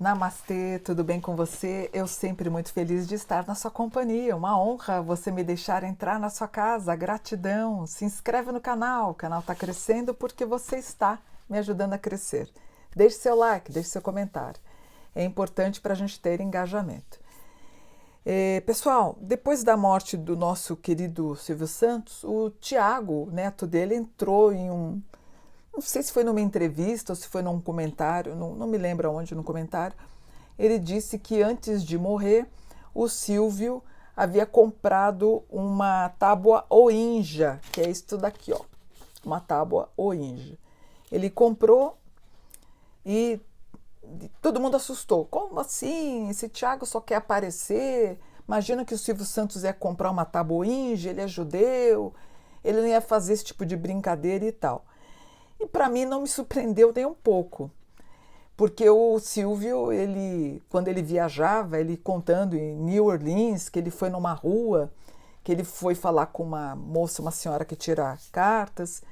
Namastê, tudo bem com você? Eu sempre muito feliz de estar na sua companhia. Uma honra você me deixar entrar na sua casa. Gratidão. Se inscreve no canal. O canal está crescendo porque você está me ajudando a crescer. Deixe seu like, deixe seu comentário. É importante para a gente ter engajamento. Pessoal, depois da morte do nosso querido Silvio Santos, o Tiago, neto dele, entrou em não sei se foi numa entrevista ou se foi num comentário, não me lembro onde no comentário. Ele disse que antes de morrer, o Silvio havia comprado uma tábua Ouija, que é isso daqui, ó, uma tábua Ouija. Ele comprou e todo mundo assustou. Como assim? Esse Tiago só quer aparecer? Imagina que o Silvio Santos ia comprar uma tábua Ouija, ele é judeu, ele não ia fazer esse tipo de brincadeira e tal. E para mim não me surpreendeu nem um pouco, porque o Silvio, quando ele viajava, ele contando em New Orleans, que ele foi numa rua, que ele foi falar com uma moça, uma senhora que tira cartas,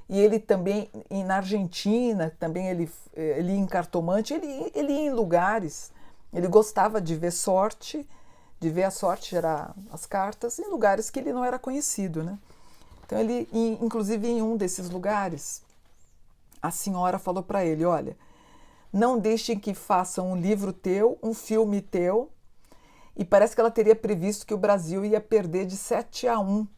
e ele também, na Argentina, também ele ia em cartomante, ele ia em lugares, ele gostava de ver a sorte tirar as cartas, em lugares que ele não era conhecido, né? Então ele, inclusive em um desses lugares, a senhora falou para ele, olha, não deixem que façam um livro teu, um filme teu, e parece que ela teria previsto que o Brasil ia perder de 7-1.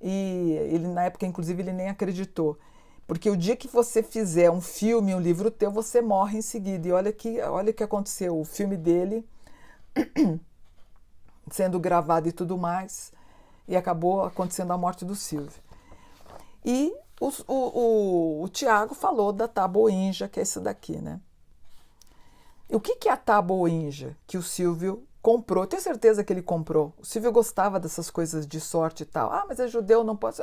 E ele, na época, inclusive, ele nem acreditou. Porque o dia que você fizer um filme, um livro teu, você morre em seguida. E olha o que aconteceu, o filme dele sendo gravado e tudo mais, e acabou acontecendo a morte do Silvio. E o Tiago falou da tábua Ouija, que é esse daqui, né? E o que é a tábua Ouija que o Silvio comprou? Eu tenho certeza que ele comprou. O Silvio gostava dessas coisas de sorte e tal. Ah, mas é judeu, não pode...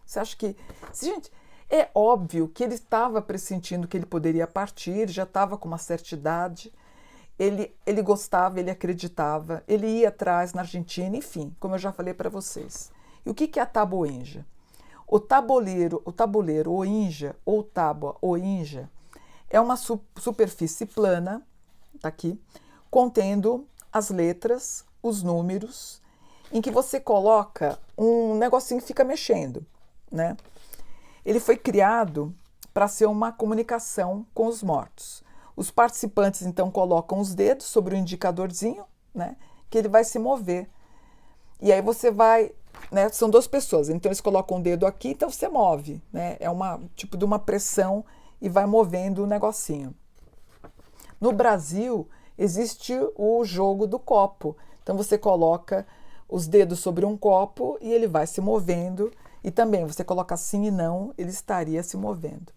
Você acha que... Gente, é óbvio que ele estava pressentindo que ele poderia partir, já estava com uma certa idade. Ele gostava, ele acreditava, ele ia atrás na Argentina, enfim, como eu já falei para vocês. E o que é a tábua Ouija? O tabuleiro Ouija ou tábua Ouija é uma superfície plana, tá aqui, contendo as letras, os números, em que você coloca um negocinho que fica mexendo, né? Ele foi criado para ser uma comunicação com os mortos. Os participantes então colocam os dedos sobre o indicadorzinho, né, que ele vai se mover. E aí você vai, né, são duas pessoas, então eles colocam o dedo aqui, então você move, né? É tipo de uma pressão e vai movendo o negocinho. No Brasil, existe o jogo do copo. Então você coloca os dedos sobre um copo e ele vai se movendo. E também você coloca sim e não, ele estaria se movendo.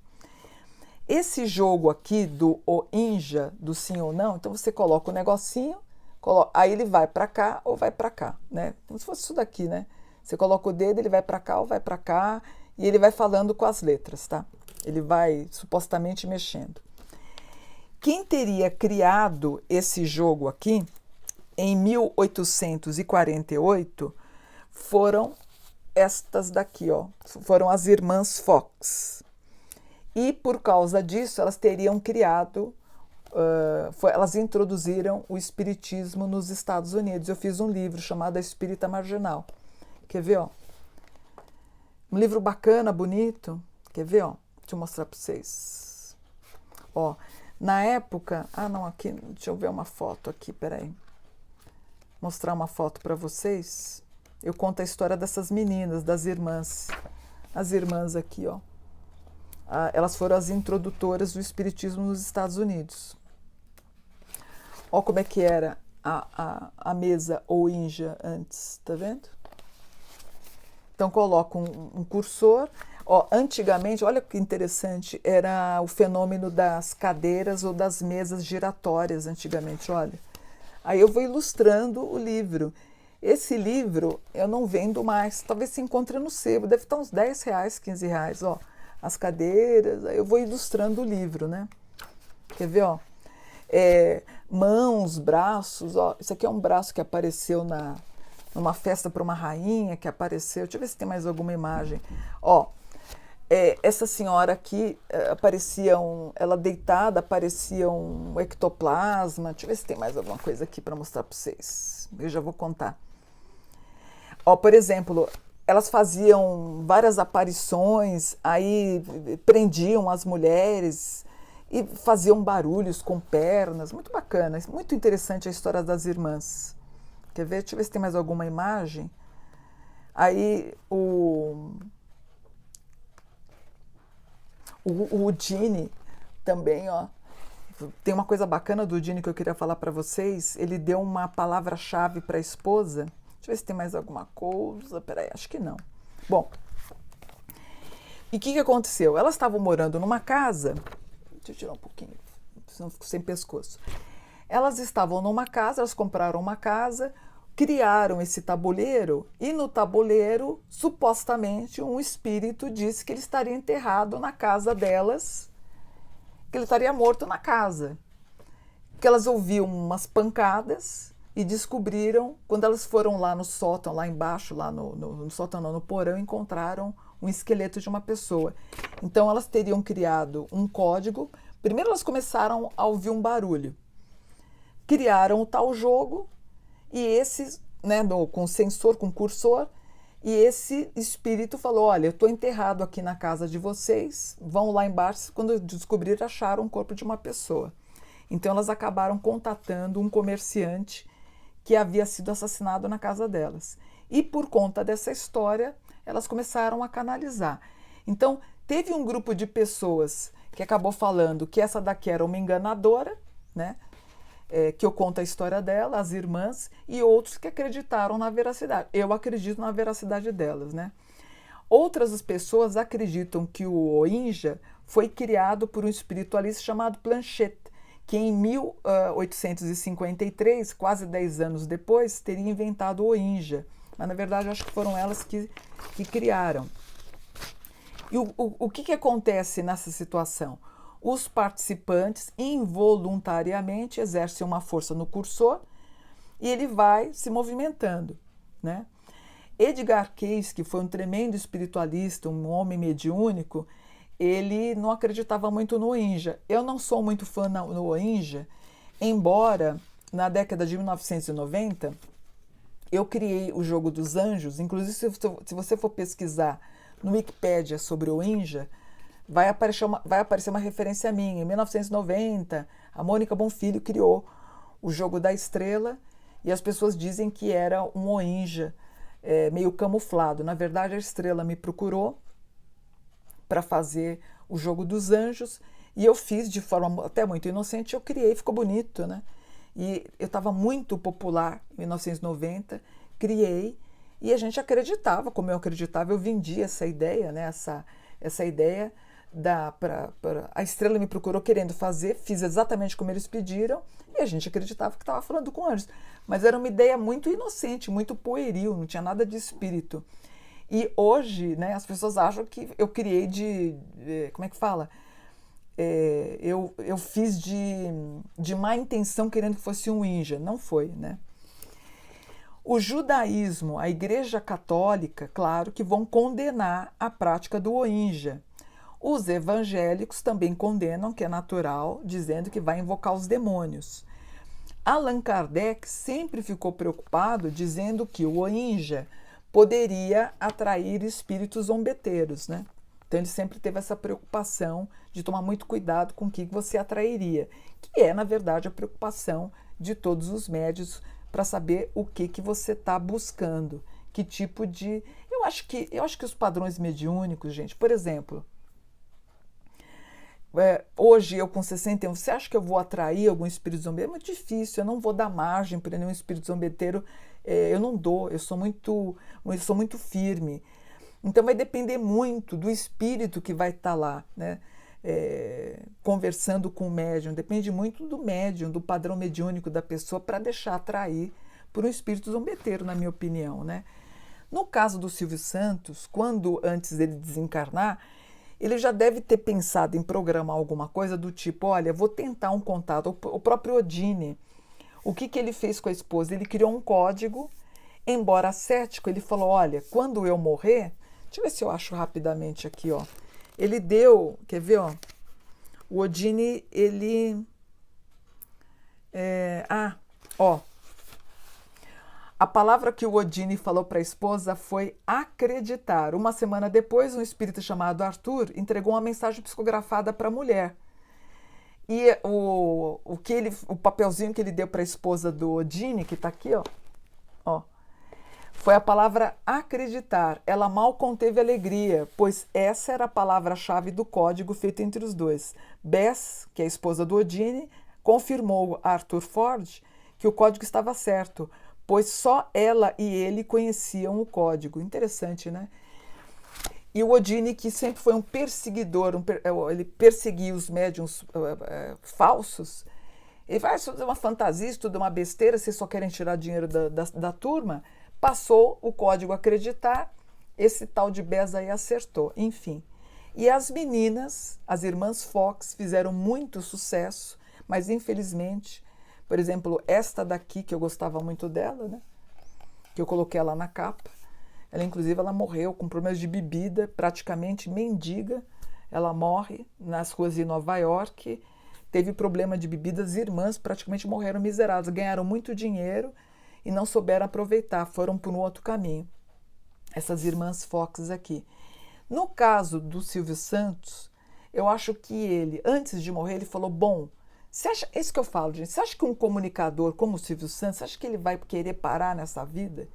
Esse jogo aqui do Ouija, do sim ou não, então você coloca o negocinho, aí ele vai para cá ou vai para cá, né? Como se fosse isso daqui, né? Você coloca o dedo, ele vai para cá ou vai para cá, e ele vai falando com as letras, tá? Ele vai supostamente mexendo. Quem teria criado esse jogo aqui, em 1848, foram estas daqui, ó. Foram as irmãs Fox. E por causa disso, elas teriam criado, elas introduziram o espiritismo nos Estados Unidos. Eu fiz um livro chamado A Espírita Marginal. Quer ver, ó? Um livro bacana, bonito. Quer ver, ó? Deixa eu mostrar para vocês. Ó, na época... Ah, não, aqui... Deixa eu ver uma foto aqui, peraí. Mostrar uma foto para vocês. Eu conto a história dessas meninas, das irmãs. As irmãs aqui, ó. Elas foram as introdutoras do espiritismo nos Estados Unidos. Ó como é que era a mesa Ouija antes, tá vendo? Então coloca um cursor. Ó, antigamente, olha que interessante, era o fenômeno das cadeiras ou das mesas giratórias antigamente, olha. Aí eu vou ilustrando o livro. Esse livro eu não vendo mais, talvez se encontre no sebo, deve estar uns R$10, R$15, ó. As cadeiras, aí eu vou ilustrando o livro, né? Quer ver, ó? Mãos, braços, ó. Isso aqui é um braço que apareceu numa festa para uma rainha que apareceu. Deixa eu ver se tem mais alguma imagem. Ó, Essa senhora aqui, ela deitada, parecia um ectoplasma. Deixa eu ver se tem mais alguma coisa aqui para mostrar para vocês. Eu já vou contar. Ó, por exemplo, elas faziam várias aparições, aí prendiam as mulheres e faziam barulhos com pernas. Muito bacana, muito interessante a história das irmãs. Quer ver? Deixa eu ver se tem mais alguma imagem. Aí o Dini também, ó. Tem uma coisa bacana do Dini que eu queria falar para vocês. Ele deu uma palavra-chave para a esposa. Deixa eu ver se tem mais alguma coisa. Peraí, acho que não. Bom, e o que aconteceu? Elas estavam morando numa casa. Deixa eu tirar um pouquinho, senão eu fico sem pescoço. Elas estavam numa casa, elas compraram uma casa, criaram esse tabuleiro e no tabuleiro, supostamente, um espírito disse que ele estaria enterrado na casa delas, que ele estaria morto na casa. Que elas ouviam umas pancadas e descobriram, quando elas foram lá no sótão, lá embaixo, lá no sótão não, no porão, encontraram um esqueleto de uma pessoa. Então elas teriam criado um código. Primeiro elas começaram a ouvir um barulho. Criaram o tal jogo e esse, né, com sensor, com cursor, e esse espírito falou, olha, eu estou enterrado aqui na casa de vocês, vão lá embaixo, quando descobriram, acharam o corpo de uma pessoa. Então elas acabaram contatando um comerciante que havia sido assassinado na casa delas. E por conta dessa história, elas começaram a canalizar. Então, teve um grupo de pessoas que acabou falando que essa daqui era uma enganadora, né? Que eu conto a história dela, as irmãs, e outros que acreditaram na veracidade. Eu acredito na veracidade delas, né? Outras pessoas acreditam que o Oinja foi criado por um espiritualista chamado Planchet, que em 1853, quase 10 anos depois, teria inventado o Oinja. Mas, na verdade, acho que foram elas que criaram. E o que acontece nessa situação? Os participantes involuntariamente exercem uma força no cursor e ele vai se movimentando, né? Edgar Cayce, que foi um tremendo espiritualista, um homem mediúnico, ele não acreditava muito no Oinja. Eu não sou muito fã no Oinja, embora na década de 1990 eu criei o Jogo dos Anjos. Inclusive, se você for pesquisar no Wikipédia sobre o Oinja, vai aparecer uma referência minha. Em 1990, a Mônica Bonfilho criou o Jogo da Estrela e as pessoas dizem que era um Oinja meio camuflado. Na verdade, a Estrela me procurou para fazer o Jogo dos Anjos e eu fiz de forma até muito inocente, eu criei, ficou bonito, né? E eu estava muito popular em 1990, criei e a gente acreditava, como eu acreditava, eu vendia essa ideia, né? Essa ideia a Estrela me procurou querendo fazer, fiz exatamente como eles pediram e a gente acreditava que estava falando com anjos. Mas era uma ideia muito inocente, muito pueril, não tinha nada de espírito. E hoje, né, as pessoas acham que eu criei como é que fala? Eu fiz de má intenção querendo que fosse um Inja. Não foi, né? O judaísmo, a Igreja Católica, claro que vão condenar a prática do Oinja. Os evangélicos também condenam, que é natural, dizendo que vai invocar os demônios. Allan Kardec sempre ficou preocupado, dizendo que o Oinja poderia atrair espíritos zombeteiros, né? Então ele sempre teve essa preocupação de tomar muito cuidado com o que você atrairia, que é, na verdade, a preocupação de todos os médiuns para saber o que você está buscando, que tipo de... Eu acho que os padrões mediúnicos, gente, por exemplo, hoje eu com 61, você acha que eu vou atrair algum espírito zombeteiro? É muito difícil, eu não vou dar margem para nenhum espírito zombeteiro, eu não dou, eu sou muito firme. Então vai depender muito do espírito que vai estar lá, né? Conversando com o médium, depende muito do médium, do padrão mediúnico da pessoa para deixar atrair por um espírito zombeteiro, na minha opinião, né? No caso do Silvio Santos, antes dele desencarnar, ele já deve ter pensado em programar alguma coisa do tipo, olha, vou tentar um contato. O próprio Odine, o que ele fez com a esposa? Ele criou um código, embora cético, ele falou, olha, quando eu morrer, deixa eu ver se eu acho rapidamente aqui, ó. Ele deu, quer ver, ó, o Odini, ele... ó, a palavra que o Odini falou para a esposa foi acreditar. Uma semana depois, um espírito chamado Arthur entregou uma mensagem psicografada para a mulher. E o papelzinho que ele deu para a esposa do Odini, que está aqui, ó, foi a palavra acreditar. Ela mal conteve alegria, pois essa era a palavra-chave do código feito entre os dois. Bess, que é a esposa do Odini, confirmou a Arthur Ford que o código estava certo, pois só ela e ele conheciam o código. Interessante, né? E o Odini, que sempre foi um perseguidor, ele perseguia os médiums falsos, ele vai fazer uma fantasia, estuda uma besteira, vocês só querem tirar dinheiro da turma, passou o código acreditar, esse tal de Bess aí acertou, enfim. E as meninas, as irmãs Fox, fizeram muito sucesso, mas infelizmente, por exemplo, esta daqui, que eu gostava muito dela, né? Que eu coloquei ela na capa, ela inclusive ela morreu com problemas de bebida, praticamente mendiga, ela morre nas ruas de Nova York, teve problema de bebida, as irmãs praticamente morreram miseráveis, ganharam muito dinheiro e não souberam aproveitar, foram por um outro caminho, essas irmãs Fox aqui. No caso do Silvio Santos, eu acho que ele, antes de morrer, ele falou, bom, você acha, é isso que eu falo, gente, você acha que um comunicador como o Silvio Santos, você acha que ele vai querer parar nessa vida?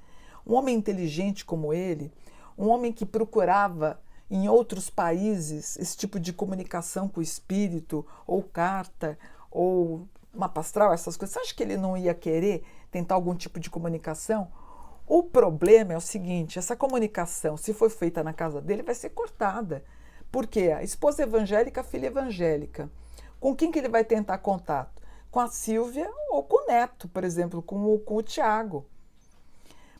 Um homem inteligente como ele, um homem que procurava em outros países esse tipo de comunicação com o espírito, ou carta, ou mapa astral, essas coisas, você acha que ele não ia querer tentar algum tipo de comunicação? O problema é o seguinte, essa comunicação, se for feita na casa dele, vai ser cortada. Por quê? A esposa evangélica, a filha evangélica. Com quem que ele vai tentar contato? Com a Sílvia ou com o neto, por exemplo, com o Tiago.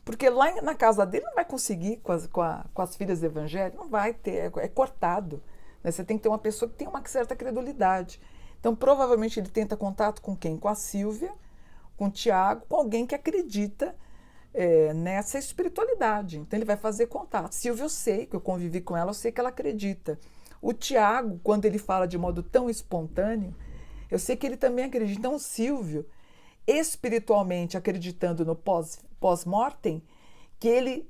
Porque lá na casa dele não vai conseguir com as filhas evangélicas, não vai ter, é cortado. Né? Você tem que ter uma pessoa que tem uma certa credulidade. Então, provavelmente, ele tenta contato com quem? Com a Sílvia, com o Tiago, com alguém que acredita nessa espiritualidade. Então, ele vai fazer contato. Sílvia, eu sei, que eu convivi com ela, eu sei que ela acredita. O Tiago, quando ele fala de modo tão espontâneo, eu sei que ele também acredita. Então, o Silvio, espiritualmente acreditando no pós-mortem, que ele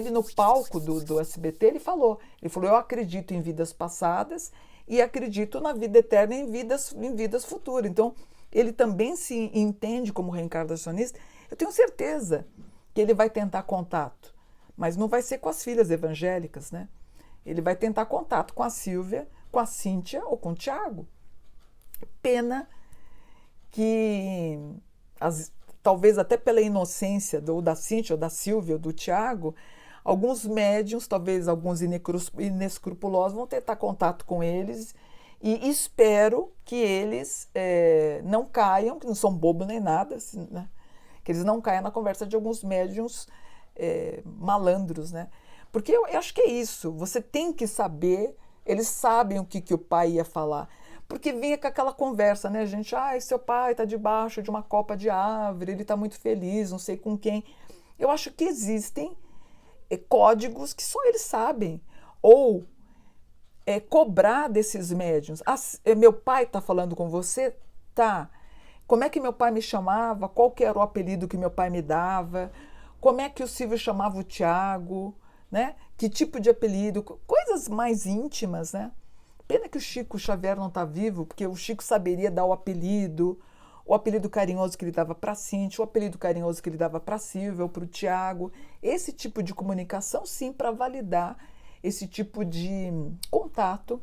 no palco do SBT, ele falou, eu acredito em vidas passadas e acredito na vida eterna em vidas futuras. Então, ele também se entende como reencarnacionista. Eu tenho certeza que ele vai tentar contato, mas não vai ser com as filhas evangélicas, né? Ele vai tentar contato com a Sílvia, com a Cíntia ou com o Tiago. Pena que, talvez até pela inocência ou da Cíntia, ou da Sílvia, ou do Tiago, alguns médiuns, talvez alguns inescrupulosos, vão tentar contato com eles e espero que eles não caiam, que não são bobos nem nada, assim, né? Que eles não caiam na conversa de alguns médiuns malandros, né? Porque eu acho que é isso, você tem que saber, eles sabem o que o pai ia falar. Porque vinha com aquela conversa, né, gente? Seu pai está debaixo de uma copa de árvore, ele está muito feliz, não sei com quem. Eu acho que existem códigos que só eles sabem. Ou cobrar desses médiuns. Meu pai está falando com você? Tá. Como é que meu pai me chamava? Qual que era o apelido que meu pai me dava? Como é que o Silvio chamava o Tiago? Né? Que tipo de apelido? Coisas mais íntimas, né? Pena que o Chico Xavier não está vivo, porque o Chico saberia dar o apelido carinhoso que ele dava para a Cíntia, o apelido carinhoso que ele dava para a Silvia ou para o Tiago. Esse tipo de comunicação, sim, para validar esse tipo de contato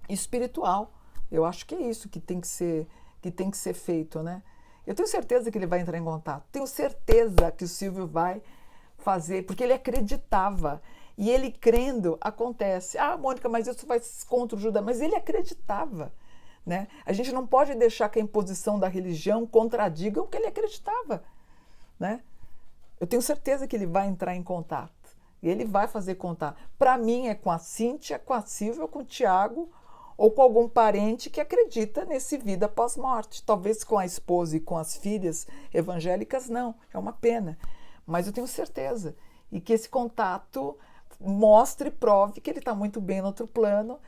espiritual. Eu acho que é isso que tem que ser feito, né? Eu tenho certeza que ele vai entrar em contato. Tenho certeza que o Silvio vai fazer, porque ele acreditava. E ele crendo, acontece. Mônica, mas isso vai contra o judaísmo. Mas ele acreditava. Né? A gente não pode deixar que a imposição da religião contradiga o que ele acreditava. Né? Eu tenho certeza que ele vai entrar em contato. E ele vai fazer contato. Para mim é com a Cíntia, com a Silvia, com o Tiago, ou com algum parente que acredita nesse vida pós-morte. Talvez com a esposa e com as filhas evangélicas, não. É uma pena. Mas eu tenho certeza. E que esse contato mostre e prove que ele está muito bem no outro plano,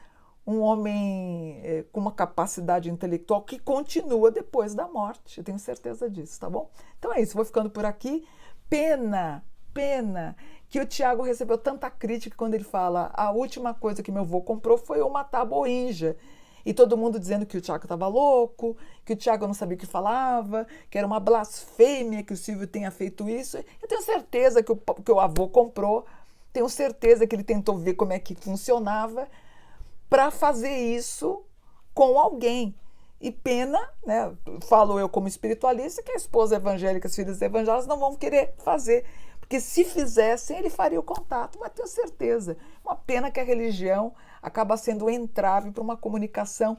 um homem com uma capacidade intelectual que continua depois da morte. Eu tenho certeza disso, tá bom? Então é isso, vou ficando por aqui. Pena que o Tiago recebeu tanta crítica quando ele fala a última coisa que meu avô comprou foi uma taboinja. E todo mundo dizendo que o Tiago estava louco, que o Tiago não sabia o que falava, que era uma blasfêmia que o Silvio tenha feito isso. Eu tenho certeza que o avô comprou, tenho certeza que ele tentou ver como é que funcionava para fazer isso com alguém. E pena, né, falo eu como espiritualista, que a esposa evangélica, as filhas evangélicas não vão querer fazer. Porque se fizessem, ele faria o contato, mas tenho certeza. Uma pena que a religião acaba sendo um entrave para uma comunicação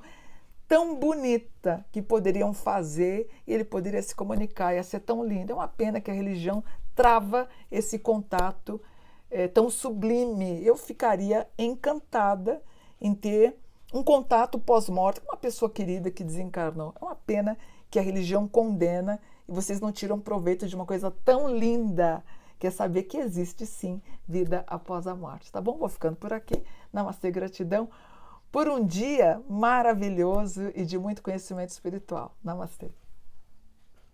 tão bonita que poderiam fazer e ele poderia se comunicar, ia ser tão lindo. É uma pena que a religião trava esse contato tão sublime. Eu ficaria encantada em ter um contato pós-morte com uma pessoa querida que desencarnou. É uma pena que a religião condena e vocês não tiram proveito de uma coisa tão linda, que é saber que existe sim vida após a morte, tá bom? Vou ficando por aqui. Namastê, gratidão por um dia maravilhoso e de muito conhecimento espiritual. Namastê.